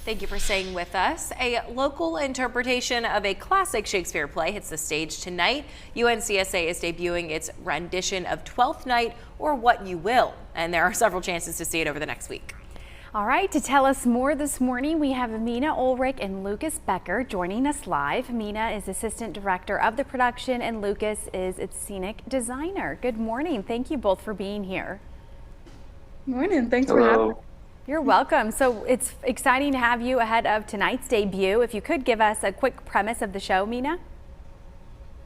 Thank you for staying with us. A local interpretation of a classic Shakespeare play hits the stage tonight. UNCSA is debuting its rendition of Twelfth Night, or What You Will, and there are several chances to see it over the next week. All right, to tell us more this morning, we have Mina Ulrich and Lucas Becker joining us live. Mina is assistant director of the production and Lucas is its scenic designer. Good morning. Thank you both for being here. Morning. Thanks for having me. You're welcome. So it's exciting to have you ahead of tonight's debut. If you could give us a quick premise of the show, Mina.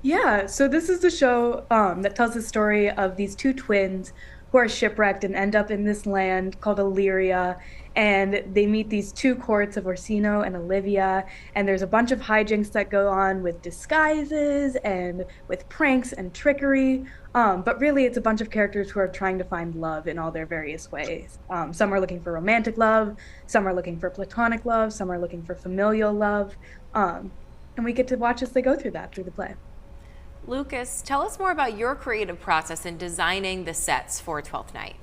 Yeah, so this is the show that tells the story of these two twins who are shipwrecked and end up in this land called Illyria, and they meet these two courts of Orsino and Olivia, and there's a bunch of hijinks that go on with disguises and with pranks and trickery, but really it's a bunch of characters who are trying to find love in all their various ways. Some are looking for romantic love, some are looking for platonic love, some are looking for familial love, and we get to watch as they go through that through the play. Lucas, tell us more about your creative process in designing the sets for Twelfth Night.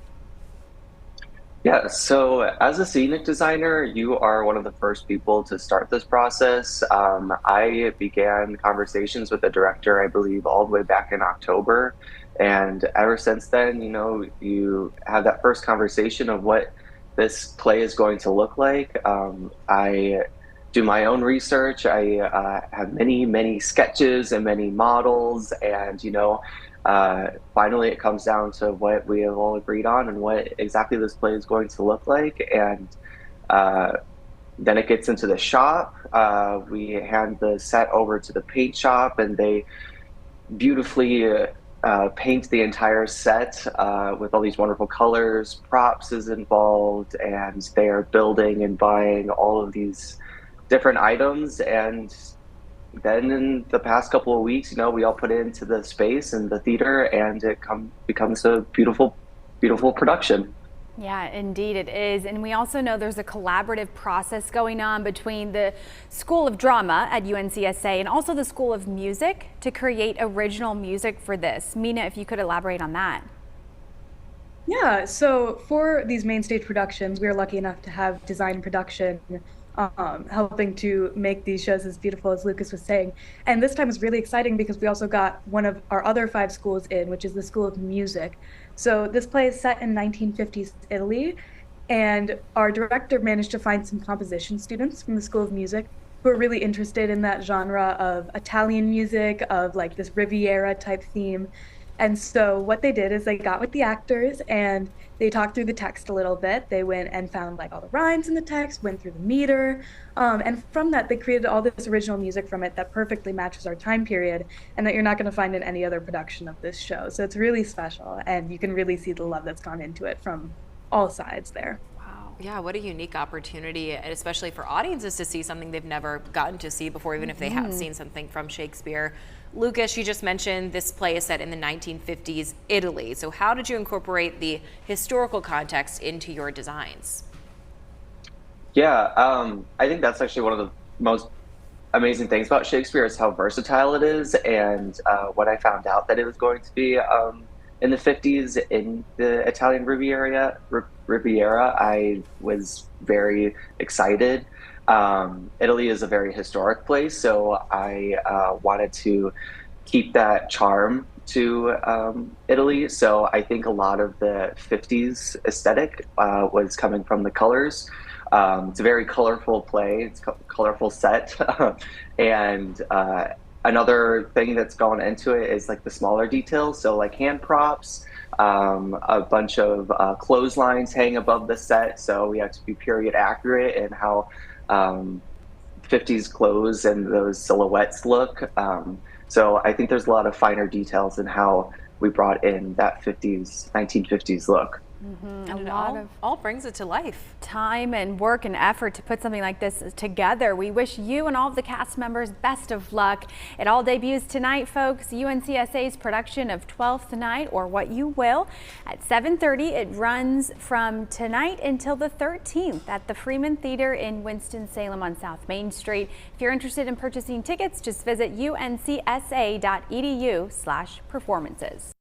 Yeah, so as a scenic designer, you are one of the first people to start this process. I began conversations with the director, I believe, all the way back in October. And ever since then, you have that first conversation of what this play is going to look like. I do my own research. I have many sketches and many models, and finally it comes down to what we have all agreed on and what exactly this play is going to look like. And then it gets into the shop. We hand the set over to the paint shop, and they beautifully paint the entire set with all these wonderful colors. Props is involved, and they are building and buying all of these different items. And then in the past couple of weeks, we all put it into the space and the theater, and it becomes a beautiful production. Yeah, indeed it is. And we also know there's a collaborative process going on between the School of Drama at UNCSA and also the School of Music to create original music for this. Mina, if you could elaborate on that. Yeah, so for these main stage productions, we are lucky enough to have design production helping to make these shows as beautiful as Lucas was saying. And this time was really exciting because we also got one of our other 5 schools in, which is the School of Music. So this play is set in 1950s Italy, and our director managed to find some composition students from the School of Music who are really interested in that genre of Italian music, of like this Riviera type theme. And so what they did is they got with the actors and they talked through the text a little bit. They went and found like all the rhymes in the text, went through the meter. And from that, they created all this original music from it that perfectly matches our time period and that you're not going to find in any other production of this show. So it's really special, and you can really see the love that's gone into it from all sides there. Yeah, what a unique opportunity, and especially for audiences to see something they've never gotten to see before, even if they have seen something from Shakespeare. Lucas, you just mentioned this play is set in the 1950s Italy. So how did you incorporate the historical context into your designs? Yeah, I think that's actually one of the most amazing things about Shakespeare is how versatile it is. And when I found out that it was going to be in the 50s in the Italian Riviera, I was very excited. Italy is a very historic place, so I wanted to keep that charm to Italy. So I think a lot of the 50s aesthetic was coming from the colors. It's a very colorful play, it's a colorful set. And another thing that's gone into it is like the smaller details. So like hand props, a bunch of clotheslines hang above the set. So we have to be period accurate in how 50s clothes and those silhouettes look. So I think there's a lot of finer details in how we brought in that 1950s look. And it all brings it to life. Time and work and effort to put something like this together. We wish you and all of the cast members best of luck. It all debuts tonight, folks. UNCSA's production of Twelfth Night, or What You Will, at 7:30. It runs from tonight until the 13th at the Freeman Theater in Winston-Salem on South Main Street. If you're interested in purchasing tickets, just visit uncsa.edu/performances.